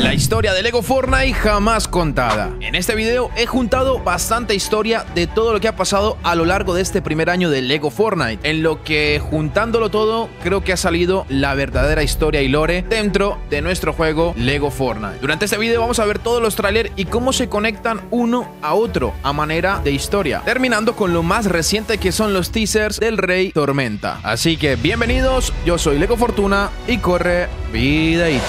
La historia de Lego Fortnite jamás contada. En este video he juntado bastante historia de todo lo que ha pasado a lo largo de este primer año de Lego Fortnite, en lo que juntándolo todo creo que ha salido la verdadera historia y lore dentro de nuestro juego Lego Fortnite. Durante este video vamos a ver todos los trailers y cómo se conectan uno a otro a manera de historia, terminando con lo más reciente que son los teasers del Rey Tormenta. Así que bienvenidos, yo soy Lego Fortuna y corre videíto.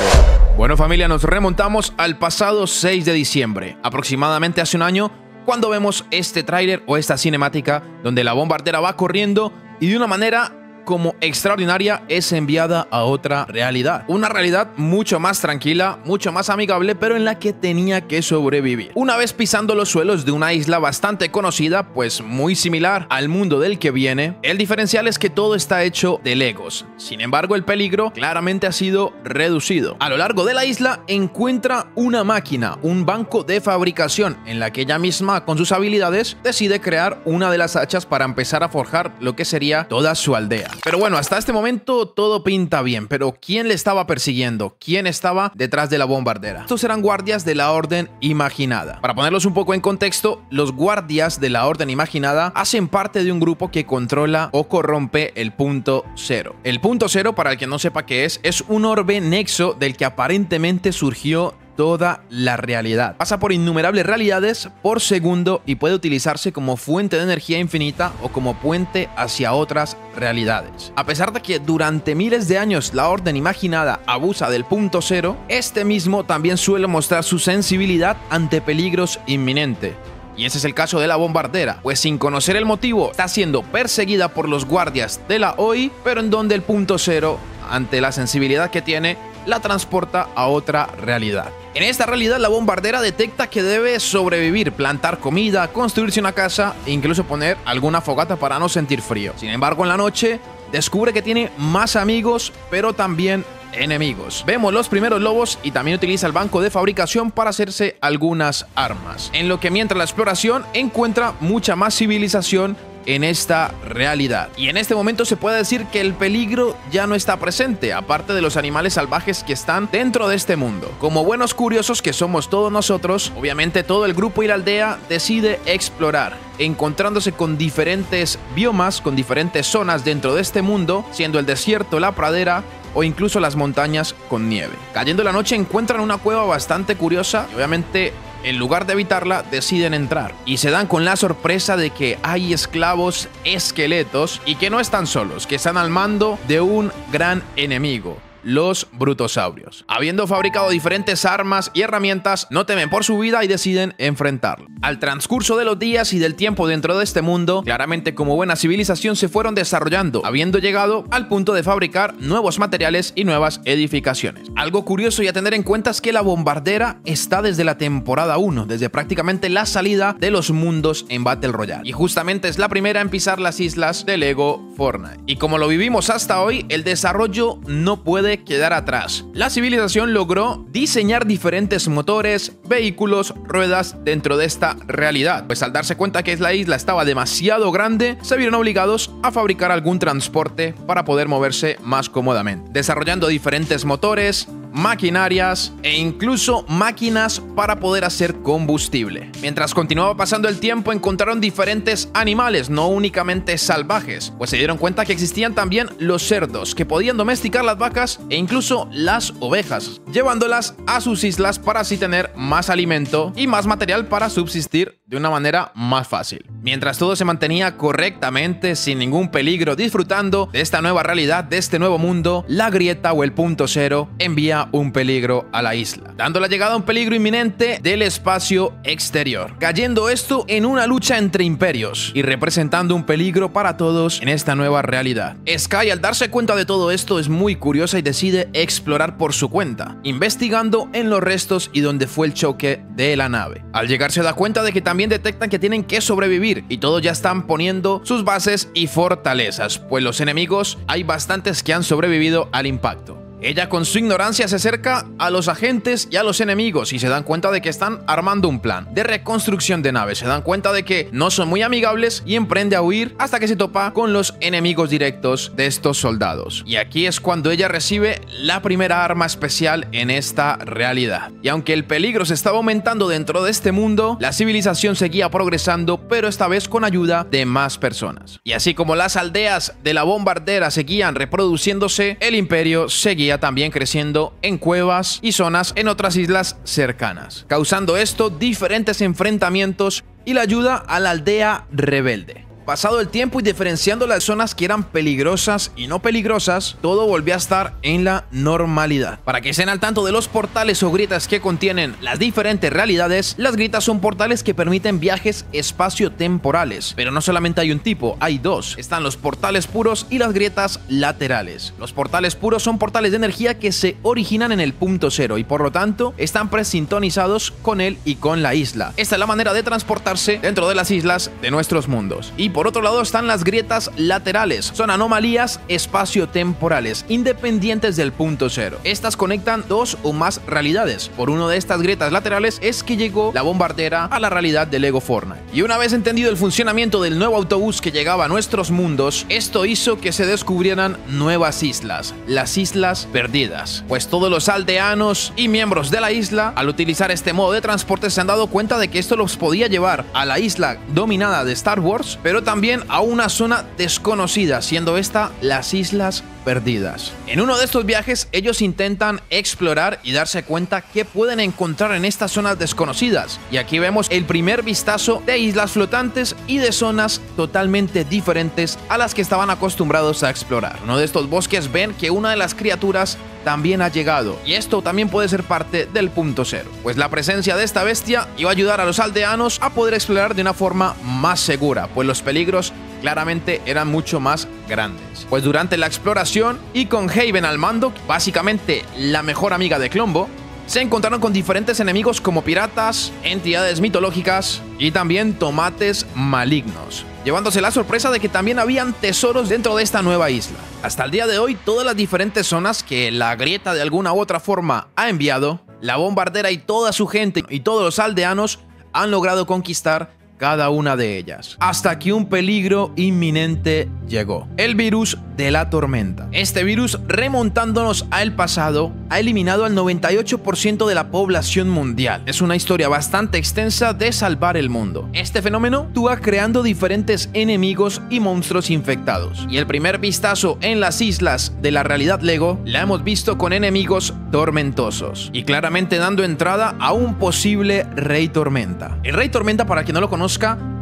Bueno familia, nos remontamos al pasado 6 de diciembre, aproximadamente hace un año, cuando vemos este tráiler o esta cinemática donde la bombardera va corriendo y de una manera como extraordinaria es enviada a otra realidad. Una realidad mucho más tranquila, mucho más amigable, pero en la que tenía que sobrevivir. Una vez pisando los suelos de una isla bastante conocida, pues muy similar al mundo del que viene, el diferencial es que todo está hecho de Legos. Sin embargo, el peligro claramente ha sido reducido. A lo largo de la isla encuentra una máquina, un banco de fabricación, en la que ella misma, con sus habilidades, decide crear una de las hachas para empezar a forjar lo que sería toda su aldea. Pero bueno, hasta este momento todo pinta bien, pero ¿quién le estaba persiguiendo? ¿Quién estaba detrás de la bombardera? Estos eran guardias de la Orden Imaginada. Para ponerlos un poco en contexto, los guardias de la Orden Imaginada hacen parte de un grupo que controla o corrompe el Punto Cero. El Punto Cero, para el que no sepa qué es un orbe nexo del que aparentemente surgió toda la realidad. Pasa por innumerables realidades por segundo y puede utilizarse como fuente de energía infinita o como puente hacia otras realidades. A pesar de que durante miles de años la Orden Imaginada abusa del Punto Cero, este mismo también suele mostrar su sensibilidad ante peligros inminentes. Y ese es el caso de la bombardera, pues sin conocer el motivo está siendo perseguida por los guardias de la OI, pero en donde el Punto Cero, ante la sensibilidad que tiene, la transporta a otra realidad. En esta realidad la bombardera detecta que debe sobrevivir, plantar comida, construirse una casa e incluso poner alguna fogata para no sentir frío. Sin embargo, en la noche descubre que tiene más amigos, pero también enemigos. Vemos los primeros lobos y también utiliza el banco de fabricación para hacerse algunas armas. En lo que mientras la exploración encuentra mucha más civilización en esta realidad. Y en este momento se puede decir que el peligro ya no está presente, aparte de los animales salvajes que están dentro de este mundo. Como buenos curiosos que somos todos nosotros, obviamente todo el grupo y la aldea decide explorar, encontrándose con diferentes biomas, con diferentes zonas dentro de este mundo, siendo el desierto, la pradera o incluso las montañas con nieve. Cayendo la noche encuentran una cueva bastante curiosa y obviamente en lugar de evitarla deciden entrar y se dan con la sorpresa de que hay esclavos esqueletos y que no están solos, que están al mando de un gran enemigo, los brutosaurios. Habiendo fabricado diferentes armas y herramientas, no temen por su vida y deciden enfrentarlo. Al transcurso de los días y del tiempo dentro de este mundo, claramente como buena civilización se fueron desarrollando, habiendo llegado al punto de fabricar nuevos materiales y nuevas edificaciones. Algo curioso y a tener en cuenta es que la bombardera está desde la temporada 1, desde prácticamente la salida de los mundos en Battle Royale. Y justamente es la primera en pisar las islas de Lego Fortnite. Y como lo vivimos hasta hoy, el desarrollo no puede quedar atrás. La civilización logró diseñar diferentes motores, vehículos, ruedas dentro de esta realidad, pues al darse cuenta que la isla estaba demasiado grande, se vieron obligados a fabricar algún transporte para poder moverse más cómodamente, desarrollando diferentes motores, maquinarias e incluso máquinas para poder hacer combustible. Mientras continuaba pasando el tiempo, encontraron diferentes animales, no únicamente salvajes, pues se dieron cuenta que existían también los cerdos, que podían domesticar las vacas e incluso las ovejas, llevándolas a sus islas para así tener más alimento y más material para subsistir de una manera más fácil. Mientras todo se mantenía correctamente, sin ningún peligro, disfrutando de esta nueva realidad, de este nuevo mundo, la grieta o el Punto Cero envía un peligro a la isla, dando la llegada a un peligro inminente del espacio exterior, cayendo esto en una lucha entre imperios y representando un peligro para todos en esta nueva realidad. Sky, al darse cuenta de todo esto, es muy curiosa y decide explorar por su cuenta, investigando en los restos y donde fue el choque de la nave. Al llegar se da cuenta de que también detectan que tienen que sobrevivir y todos ya están poniendo sus bases y fortalezas, pues los enemigos hay bastantes que han sobrevivido al impacto. Ella con su ignorancia se acerca a los agentes y a los enemigos y se dan cuenta de que están armando un plan de reconstrucción de naves. Se dan cuenta de que no son muy amigables y emprende a huir hasta que se topa con los enemigos directos de estos soldados. Y aquí es cuando ella recibe la primera arma especial en esta realidad. Y aunque el peligro se estaba aumentando dentro de este mundo, la civilización seguía progresando, pero esta vez con ayuda de más personas. Y así como las aldeas de la bombardera seguían reproduciéndose, el imperio seguía también creciendo en cuevas y zonas en otras islas cercanas, causando esto diferentes enfrentamientos y la ayuda a la aldea rebelde. Pasado el tiempo y diferenciando las zonas que eran peligrosas y no peligrosas, todo volvió a estar en la normalidad. Para que estén al tanto de los portales o grietas que contienen las diferentes realidades, las grietas son portales que permiten viajes espacio-temporales. Pero no solamente hay un tipo, hay dos. Están los portales puros y las grietas laterales. Los portales puros son portales de energía que se originan en el punto cero y por lo tanto están presintonizados con él y con la isla. Esta es la manera de transportarse dentro de las islas de nuestros mundos. Y por otro lado están las grietas laterales. Son anomalías espacio-temporales independientes del punto cero. Estas conectan dos o más realidades. Por una de estas grietas laterales es que llegó la bombardera a la realidad de Lego Fortnite. Y una vez entendido el funcionamiento del nuevo autobús que llegaba a nuestros mundos, esto hizo que se descubrieran nuevas islas, las Islas Perdidas. Pues todos los aldeanos y miembros de la isla, al utilizar este modo de transporte, se han dado cuenta de que esto los podía llevar a la isla dominada de Star Wars, pero también a una zona desconocida, siendo esta las Islas Perdidas. En uno de estos viajes ellos intentan explorar y darse cuenta qué pueden encontrar en estas zonas desconocidas. Y aquí vemos el primer vistazo de islas flotantes y de zonas totalmente diferentes a las que estaban acostumbrados a explorar. En uno de estos bosques ven que una de las criaturas también ha llegado, y esto también puede ser parte del punto cero, pues la presencia de esta bestia iba a ayudar a los aldeanos a poder explorar de una forma más segura, pues los peligros claramente eran mucho más grandes. Pues durante la exploración y con Haven al mando, básicamente la mejor amiga de Colombo, se encontraron con diferentes enemigos como piratas, entidades mitológicas y también tomates malignos, llevándose la sorpresa de que también habían tesoros dentro de esta nueva isla. Hasta el día de hoy, todas las diferentes zonas que la grieta de alguna u otra forma ha enviado, la bombardera y toda su gente y todos los aldeanos han logrado conquistar cada una de ellas, hasta que un peligro inminente llegó: el virus de la tormenta. Este virus, remontándonos al pasado, ha eliminado al 98% de la población mundial. Es una historia bastante extensa de salvar el mundo. Este fenómeno actúa creando diferentes enemigos y monstruos infectados, y el primer vistazo en las islas de la realidad Lego la hemos visto con enemigos tormentosos, y claramente dando entrada a un posible Rey Tormenta. El Rey Tormenta, para quien no lo conozca,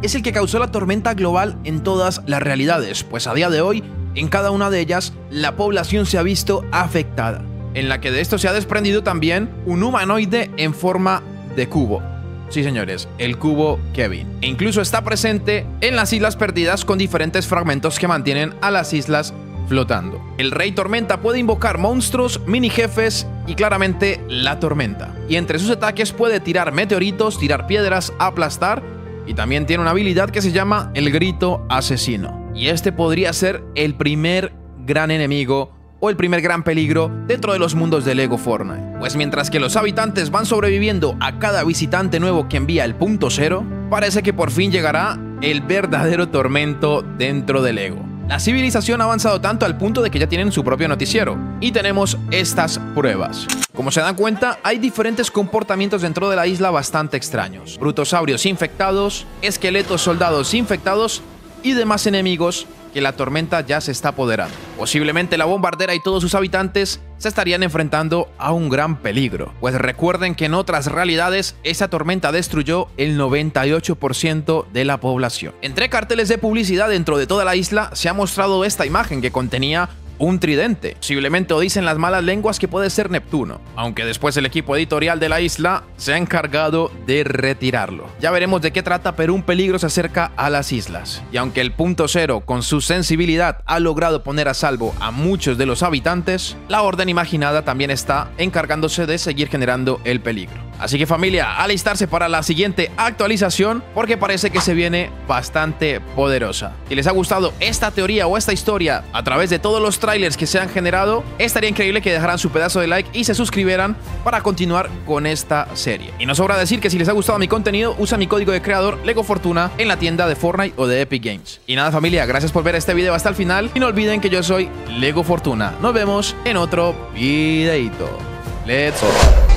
es el que causó la tormenta global en todas las realidades, pues a día de hoy, en cada una de ellas, la población se ha visto afectada, en la que de esto se ha desprendido también un humanoide en forma de cubo. Sí, señores, el cubo Kevin. E incluso está presente en las Islas Perdidas con diferentes fragmentos que mantienen a las islas flotando. El Rey Tormenta puede invocar monstruos, mini jefes y claramente la tormenta. Y entre sus ataques puede tirar meteoritos, tirar piedras, aplastar, y también tiene una habilidad que se llama el Grito Asesino. Y este podría ser el primer gran enemigo o el primer gran peligro dentro de los mundos de Lego Fortnite. Pues mientras que los habitantes van sobreviviendo a cada visitante nuevo que envía el punto cero, parece que por fin llegará el verdadero tormento dentro de Lego. La civilización ha avanzado tanto al punto de que ya tienen su propio noticiero, y tenemos estas pruebas. Como se dan cuenta, hay diferentes comportamientos dentro de la isla bastante extraños: brutosaurios infectados, esqueletos soldados infectados y demás enemigos que la tormenta ya se está apoderando. Posiblemente la bombardera y todos sus habitantes se estarían enfrentando a un gran peligro, pues recuerden que en otras realidades esa tormenta destruyó el 98% de la población. Entre carteles de publicidad dentro de toda la isla se ha mostrado esta imagen que contenía un tridente. Posiblemente, o dicen las malas lenguas, que puede ser Neptuno, aunque después el equipo editorial de la isla se ha encargado de retirarlo. Ya veremos de qué trata, pero un peligro se acerca a las islas. Y aunque el punto cero con su sensibilidad ha logrado poner a salvo a muchos de los habitantes, la orden imaginada también está encargándose de seguir generando el peligro. Así que familia, alistarse para la siguiente actualización porque parece que se viene bastante poderosa. Si les ha gustado esta teoría o esta historia a través de todos los trailers que se han generado, estaría increíble que dejaran su pedazo de like y se suscribieran para continuar con esta serie. Y no sobra decir que si les ha gustado mi contenido, usa mi código de creador Lego Fortuna en la tienda de Fortnite o de Epic Games. Y nada familia, gracias por ver este video hasta el final y no olviden que yo soy Lego Fortuna. Nos vemos en otro videito. Let's go.